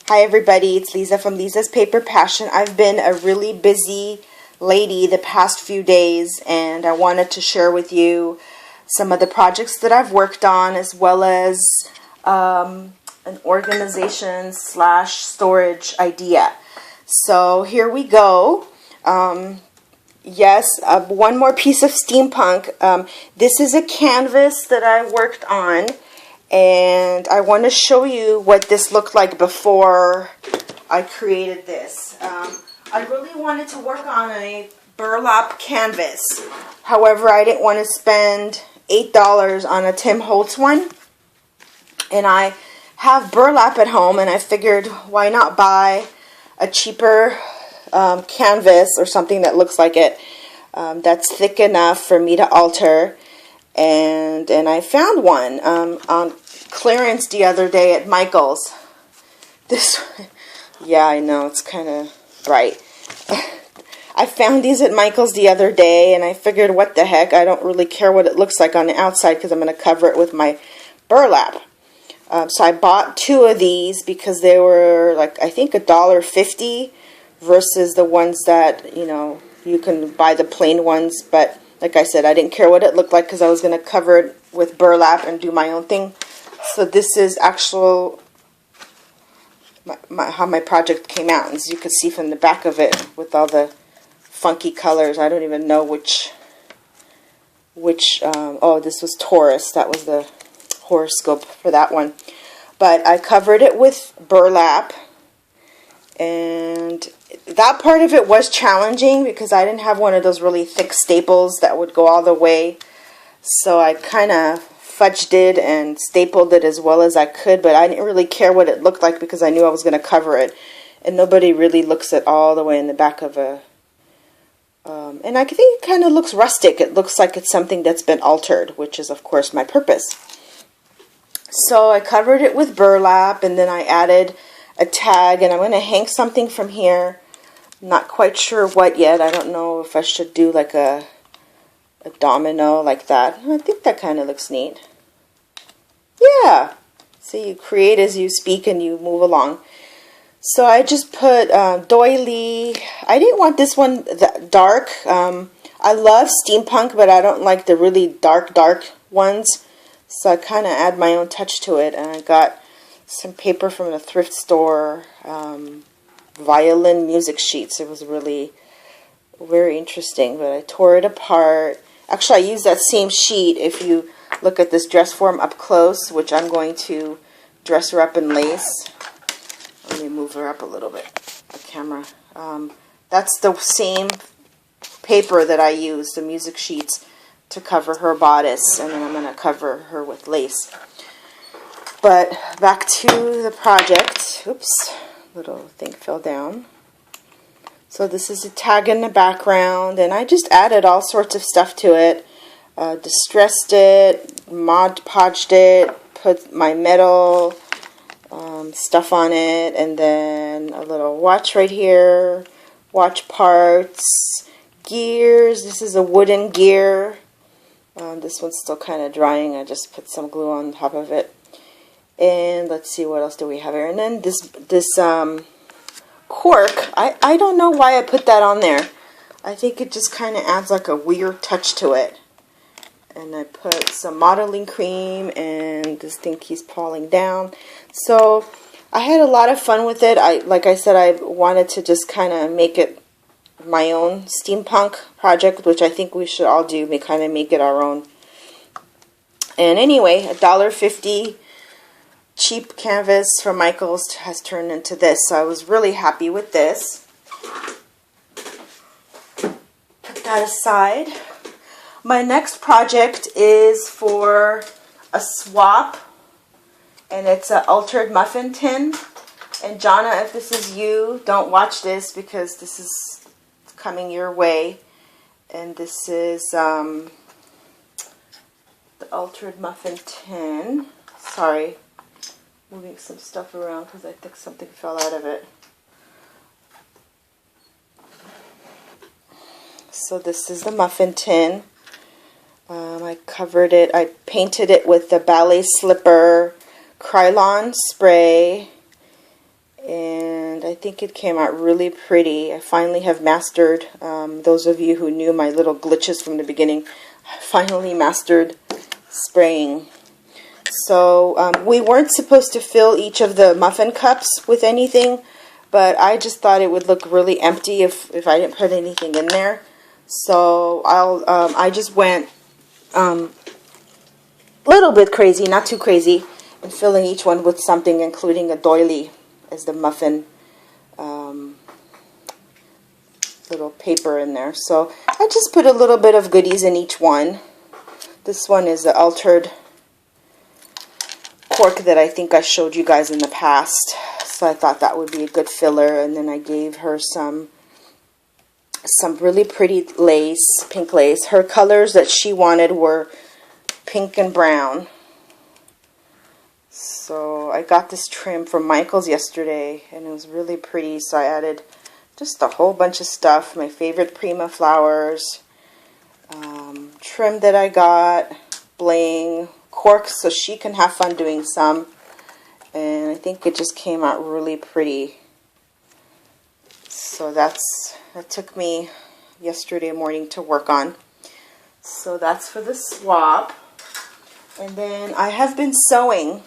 Hi everybody, it's Lisa from Lisa's Paper Passion. I've been a really busy lady the past few days, and I wanted to share with you some of the projects that I've worked on, as well as an organization slash storage idea. So here we go. Yes, one more piece of steampunk. This is a canvas that I worked on, and I want to show you what this looked like before I created this. I really wanted to work on a burlap canvas. However, I didn't want to spend $8 on a Tim Holtz one. And I have burlap at home, and I figured why not buy a cheaper canvas or something that looks like it, that's thick enough for me to alter. And I found one on clearance the other day at Michael's. This, yeah, I know, it's kind of bright. I found these at Michael's the other day, and I figured, what the heck, I don't really care what it looks like on the outside because I'm going to cover it with my burlap. So I bought two of these because they were, like, I think $1.50 versus the ones that, you know, you can buy the plain ones. But like I said, I didn't care what it looked like because I was going to cover it with burlap and do my own thing. So this is actual how my project came out. As you can see from the back of it with all the funky colors. I don't even know which oh, this was Taurus. That was the horoscope for that one. But I covered it with burlap, and that part of it was challenging because I didn't have one of those really thick staples that would go all the way. So I kind of fudged it and stapled it as well as I could, but I didn't really care what it looked like because I knew I was going to cover it. And nobody really looks at all the way in the back of a... and I think it kind of looks rustic. It looks like it's something that's been altered, which is, of course, my purpose. So I covered it with burlap, and then I added a tag, and I'm going to hang something from here. Not quite sure what yet. I don't know if I should do like a domino like that. I think that kind of looks neat. Yeah. So you create as you speak and you move along. So I just put doily. I didn't want this one that dark. I love steampunk, but I don't like the really dark ones. So I kind of add my own touch to it. And I got some paper from the thrift store, violin music sheets. It was really very interesting, but I tore it apart. Actually, I used that same sheet if you look at this dress form up close, which I'm going to dress her up in lace. Let me move her up a little bit, the camera. That's the same paper that I used, the music sheets, to cover her bodice, and then I'm going to cover her with lace. But back to the project. Oops, little thing fell down. So this is a tag in the background, and I just added all sorts of stuff to it. Distressed it, Mod Podged it, put my metal stuff on it, and then a little watch right here, watch parts, gears. This is a wooden gear. This one's still kind of drying. I just put some glue on top of it. And let's see, what else do we have here? And then this cork. I don't know why I put that on there. I think it just kind of adds like a weird touch to it. And I put some modeling cream, and this thing keeps falling down. So I had a lot of fun with it. Like I said, I wanted to just kind of make it my own steampunk project, which I think we should all do. We kind of make it our own. And anyway, $1.50 cheap canvas from Michael's has turned into this. So I was really happy with this. Put that aside. My next project is for a swap, and it's an altered muffin tin. And Jonna, if this is you, don't watch this because this is coming your way. And this is the altered muffin tin. Sorry, moving some stuff around because I think something fell out of it. So this is the muffin tin. I covered it, I painted it with the ballet slipper Krylon spray, and I think it came out really pretty. I finally have mastered, those of you who knew my little glitches from the beginning, I finally mastered spraying. So we weren't supposed to fill each of the muffin cups with anything, but I just thought it would look really empty if I didn't put anything in there. So I just went a little bit crazy, not too crazy, and filling each one with something, including a doily as the muffin little paper in there. So I just put a little bit of goodies in each one. This one is the altered cork that I think I showed you guys in the past. So I thought that would be a good filler. And then I gave her some really pretty lace, pink lace. Her colors that she wanted were pink and brown. So I got this trim from Michael's yesterday, and it was really pretty. So I added just a whole bunch of stuff. My favorite Prima flowers, trim that I got, bling, corks so she can have fun doing some. And I think it just came out really pretty. So that took me yesterday morning to work on. So that's for the swap. And then I have been sewing,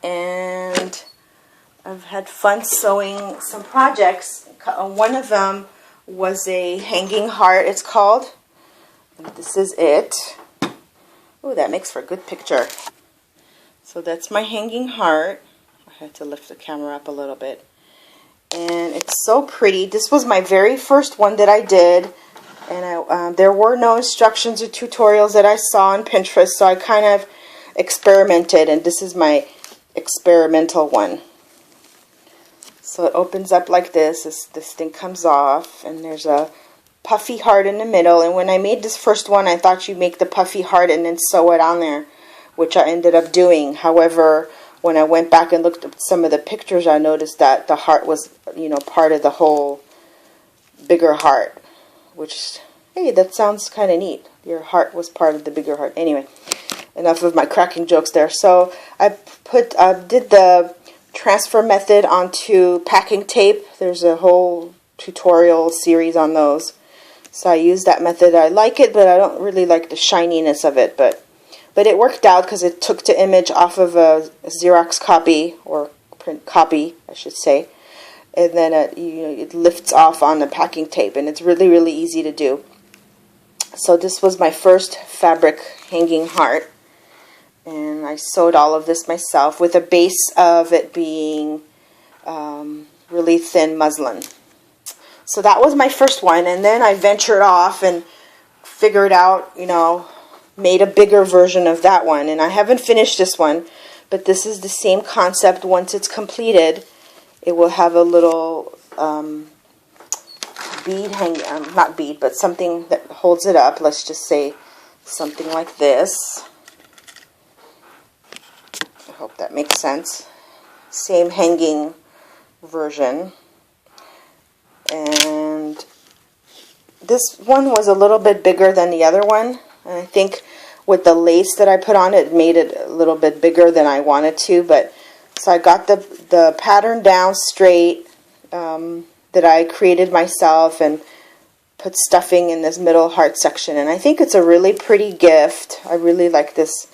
and I've had fun sewing some projects. One of them was a hanging heart, it's called. And this is it. Oh, that makes for a good picture. So that's my hanging heart. I had to lift the camera up a little bit. And it's so pretty. This was my very first one that I did. And there were no instructions or tutorials that I saw on Pinterest, so I kind of experimented, and this is my experimental one. So it opens up like this. This thing comes off, and there's a puffy heart in the middle. And when I made this first one, I thought you'd make the puffy heart and then sew it on there, which I ended up doing. However, when I went back and looked at some of the pictures, I noticed that the heart was, part of the whole bigger heart. Which, hey, that sounds kind of neat. Your heart was part of the bigger heart. Anyway, enough of my cracking jokes there. So I did the transfer method onto packing tape. There's a whole tutorial series on those. So I used that method. I like it, but I don't really like the shininess of it. But it worked out because it took the image off of a Xerox copy, or print copy, I should say. And then it lifts off on the packing tape, and it's really, really easy to do. So this was my first fabric hanging heart, and I sewed all of this myself with a base of it being really thin muslin. So that was my first one, and then I ventured off and figured out, made a bigger version of that one. And I haven't finished this one, but this is the same concept. Once it's completed, it will have a little bead hanging, not bead, but something that holds it up. Let's just say something like this. I hope that makes sense. Same hanging version. And this one was a little bit bigger than the other one. And I think with the lace that I put on it, it made it a little bit bigger than I wanted to, but so I got the pattern down straight that I created myself and put stuffing in this middle heart section. And I think it's a really pretty gift. I really like this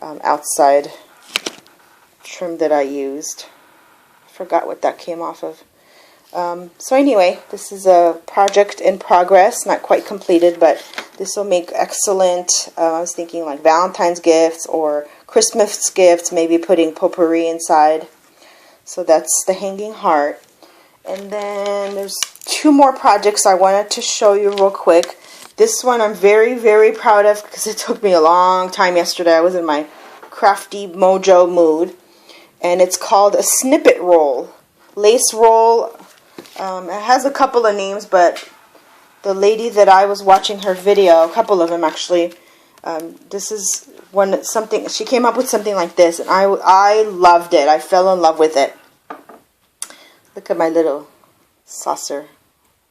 outside trim that I used. I forgot what that came off of. So anyway, this is a project in progress, not quite completed, but this will make excellent, I was thinking like Valentine's gifts or Christmas gifts, maybe putting potpourri inside. So that's the hanging heart. And then there's two more projects I wanted to show you real quick. This one I'm very, very proud of because it took me a long time yesterday. I was in my crafty mojo mood. And it's called a Snippet roll. Lace roll. It has a couple of names, but the lady that I was watching her video, a couple of them actually, this is something, she came up with something like this, and I loved it. I fell in love with it. Look at my little saucer.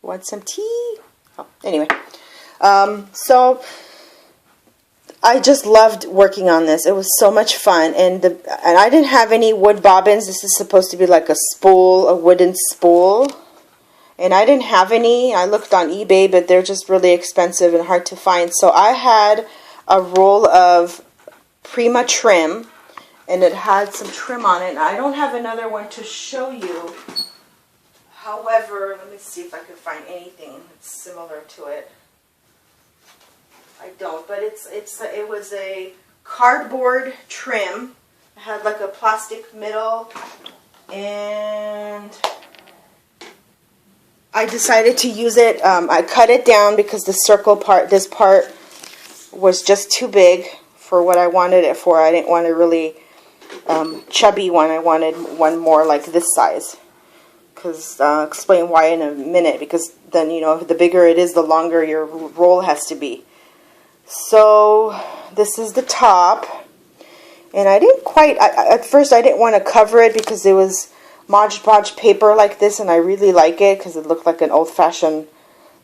Want some tea? Oh, anyway. So I just loved working on this. It was so much fun, and I didn't have any wood bobbins. This is supposed to be like a spool, a wooden spool, and I didn't have any. I looked on eBay, but they're just really expensive and hard to find. So I had a roll of Prima trim, and it had some trim on it. And I don't have another one to show you. However, let me see if I can find anything that's similar to it. I don't, but it was a cardboard trim. It had like a plastic middle, and I decided to use it. I cut it down because the circle part, this part, was just too big for what I wanted it for. I didn't want a really chubby one. I wanted one more like this size. Because I'll explain why in a minute. Because then, you know, the bigger it is, the longer your roll has to be. So this is the top, and I didn't quite, at first I didn't want to cover it because it was Mod Podge paper like this, and I really like it because it looked like an old-fashioned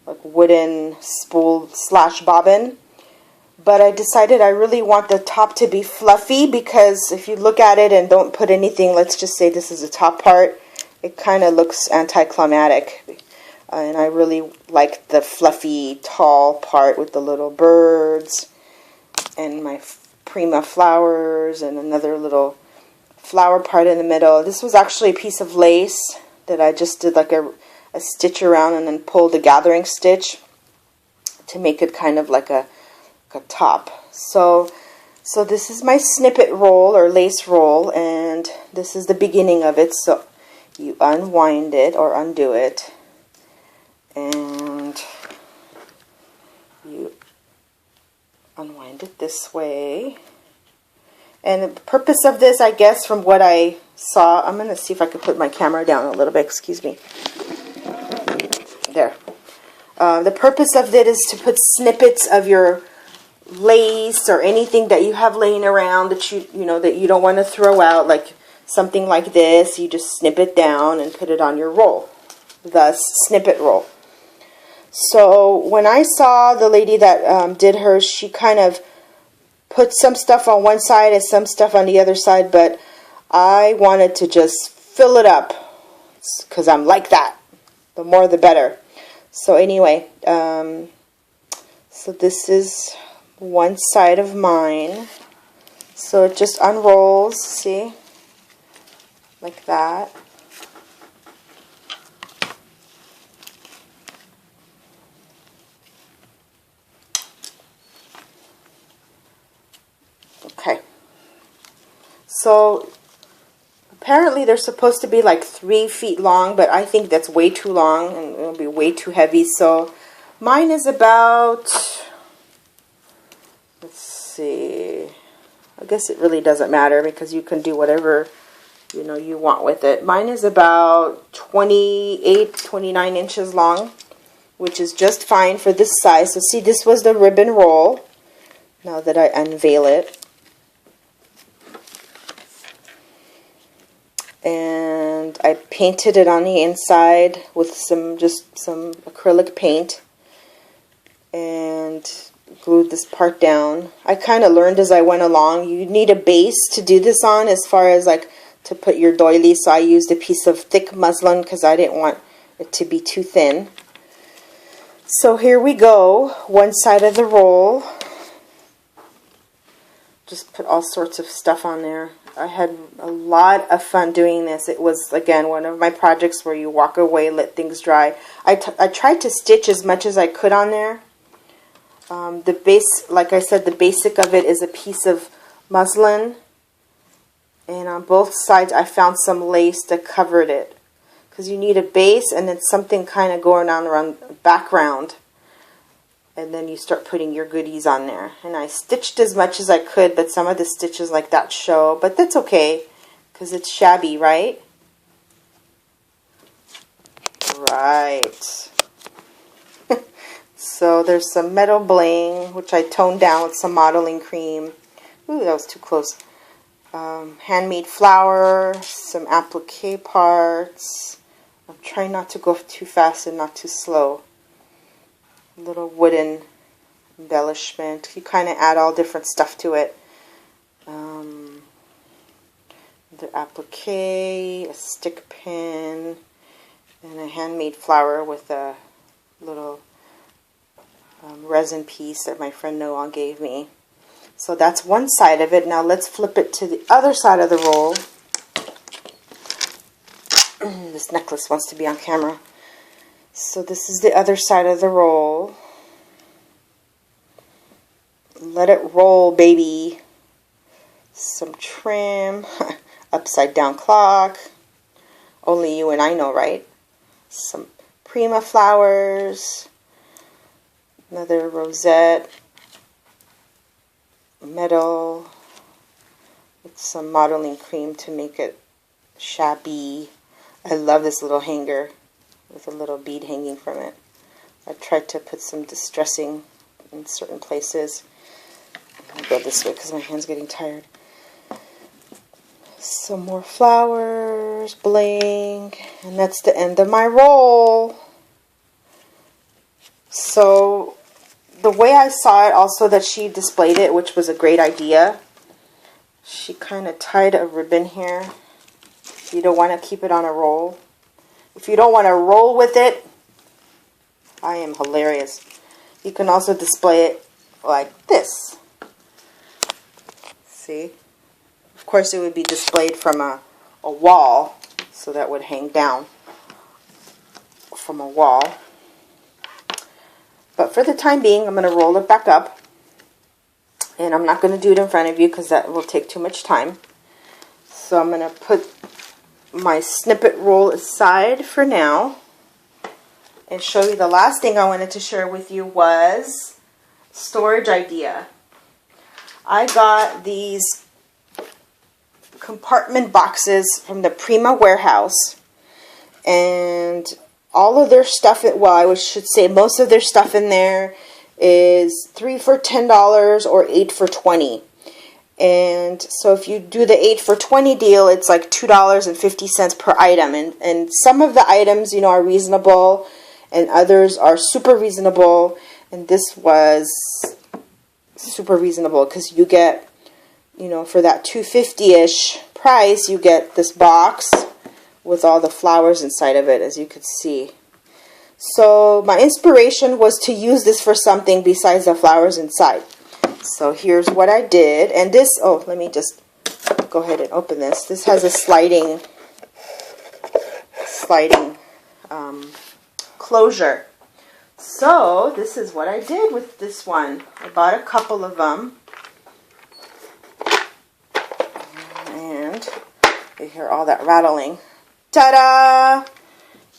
like wooden spool / bobbin. But I decided I really want the top to be fluffy, because if you look at it and don't put anything, let's just say this is the top part, it kind of looks anticlimactic. And I really like the fluffy, tall part with the little birds and my Prima flowers and another little flower part in the middle. This was actually a piece of lace that I just did like a stitch around and then pulled a gathering stitch to make it kind of like a top. So this is my snippet roll or lace roll, and this is the beginning of it. So you unwind it or undo it, and you unwind it this way. And the purpose of this, I guess, from what I saw, I'm going to see if I can put my camera down a little bit, excuse me. There. The purpose of it is to put snippets of your lace or anything that you have laying around that you know that you don't want to throw out, like something like this. You just snip it down and put it on your roll. Thus, snippet roll. So when I saw the lady that did hers, she kind of put some stuff on one side and some stuff on the other side, but I wanted to just fill it up because I'm like that. The more the better. So anyway, so this is one side of mine. So it just unrolls, see? Like that. Okay. So apparently they're supposed to be like 3 feet long, but I think that's way too long and it'll be way too heavy. So mine is about, let's see, I guess it really doesn't matter because you can do whatever you know you want with it. Mine is about 28, 29 inches long, which is just fine for this size. So see, this was the ribbon roll. Now that I unveil it. And I painted it on the inside with some acrylic paint and glued this part down. I kind of learned as I went along. You need a base to do this on as far as like to put your doily, so I used a piece of thick muslin because I didn't want it to be too thin. So here we go, one side of the roll. Just put all sorts of stuff on there. I had a lot of fun doing this. It was, again, one of my projects where you walk away, let things dry. I tried to stitch as much as I could on there. The base, like I said, the basic of it is a piece of muslin. And on both sides I found some lace that covered it. Because you need a base and then something kind of going on around the background. And then you start putting your goodies on there. And I stitched as much as I could, but some of the stitches like that show. But that's okay, because it's shabby, right? Right. So there's some metal bling, which I toned down with some modeling cream. Ooh, that was too close. Handmade flower, some applique parts. I'm trying not to go too fast and not too slow. Little wooden embellishment. You kind of add all different stuff to it. The applique, a stick pin, and a handmade flower with a little resin piece that my friend Noah gave me. So that's one side of it. Now let's flip it to the other side of the roll. This necklace wants to be on camera. So this is the other side of the roll. Let it roll, baby. Some trim. Upside down clock. Only you and I know, right? Some Prima flowers. Another rosette. Metal. With some modeling cream to make it shabby. I love this little hanger with a little bead hanging from it. I tried to put some distressing in certain places. I'll go this way because my hand's getting tired. Some more flowers, bling, and that's the end of my roll. So the way I saw it also that she displayed it, which was a great idea, she kind of tied a ribbon here. You don't want to keep it on a roll. If you don't want to roll with it, I am hilarious. You can also display it like this. See? Of course, it would be displayed from a wall, so that would hang down from a wall. But for the time being, I'm going to roll it back up. And I'm not going to do it in front of you because that will take too much time. So I'm going to put my snippet roll aside for now and show you the last thing I wanted to share with you was storage idea. I got these compartment boxes from the Prima warehouse, and all of their stuff, well, I should say most of their stuff in there is 3 for $10 or 8 for $20. And so if you do the 8 for $20 deal, it's like $2.50 per item. And some of the items, you know, are reasonable and others are super reasonable. And this was super reasonable because you get, you know, for that $2.50-ish price, you get this box with all the flowers inside of it, as you could see. So my inspiration was to use this for something besides the flowers inside. So here's what I did. And this, oh, let me just go ahead and open this. This has a sliding closure. So this is what I did with this one. I bought a couple of them. And you hear all that rattling. Ta-da!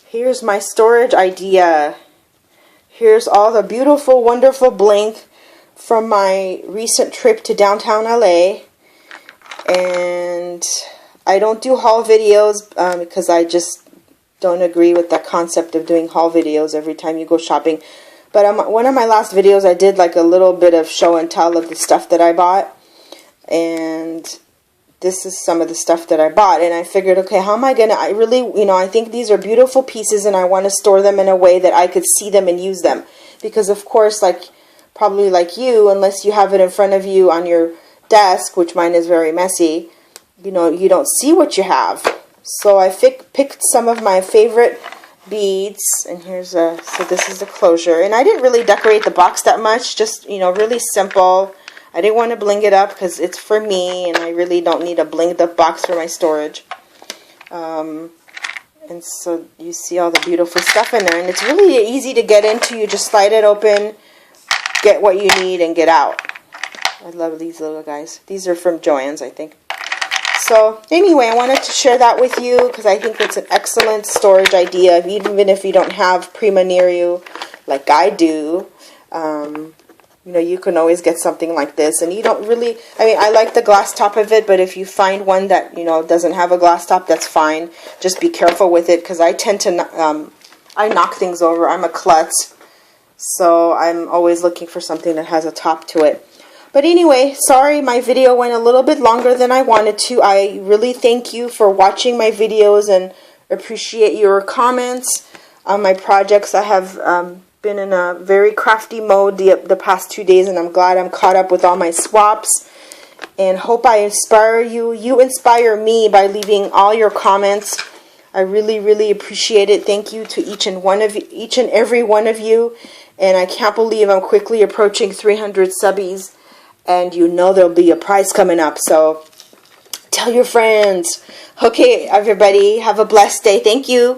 Here's my storage idea. Here's all the beautiful, wonderful bling from my recent trip to downtown LA. And I don't do haul videos because I just don't agree with the concept of doing haul videos every time you go shopping. But one of my last videos I did like a little bit of show and tell of the stuff that I bought. And this is some of the stuff that I bought. And I figured, okay, how am I going to, I think these are beautiful pieces and I want to store them in a way that I could see them and use them. Because of course, probably like you, unless you have it in front of you on your desk, which mine is very messy, you don't see what you have. So I picked some of my favorite beads, and so this is the closure. And I didn't really decorate the box that much, just, really simple. I didn't want to bling it up because it's for me, and I really don't need a blinged up box for my storage. And so you see all the beautiful stuff in there, and it's really easy to get into. You just slide it open, get what you need, and get out. I love these little guys. These are from Joann's, I think. So anyway, I wanted to share that with you because I think it's an excellent storage idea. Even if you don't have Prima near you, like I do, you can always get something like this. And you don't really, I like the glass top of it, but if you find one that, doesn't have a glass top, that's fine. Just be careful with it because I tend to, I knock things over. I'm a klutz. So I'm always looking for something that has a top to it. But anyway, sorry my video went a little bit longer than I wanted to. I really thank you for watching my videos and appreciate your comments on my projects. I have been in a very crafty mode the past 2 days, and I'm glad I'm caught up with all my swaps. And hope I inspire you. You inspire me by leaving all your comments. I really, really appreciate it. Thank you to each and every one of you. And I can't believe I'm quickly approaching 300 subbies. And you know there'll be a prize coming up. So tell your friends. Okay, everybody, have a blessed day. Thank you.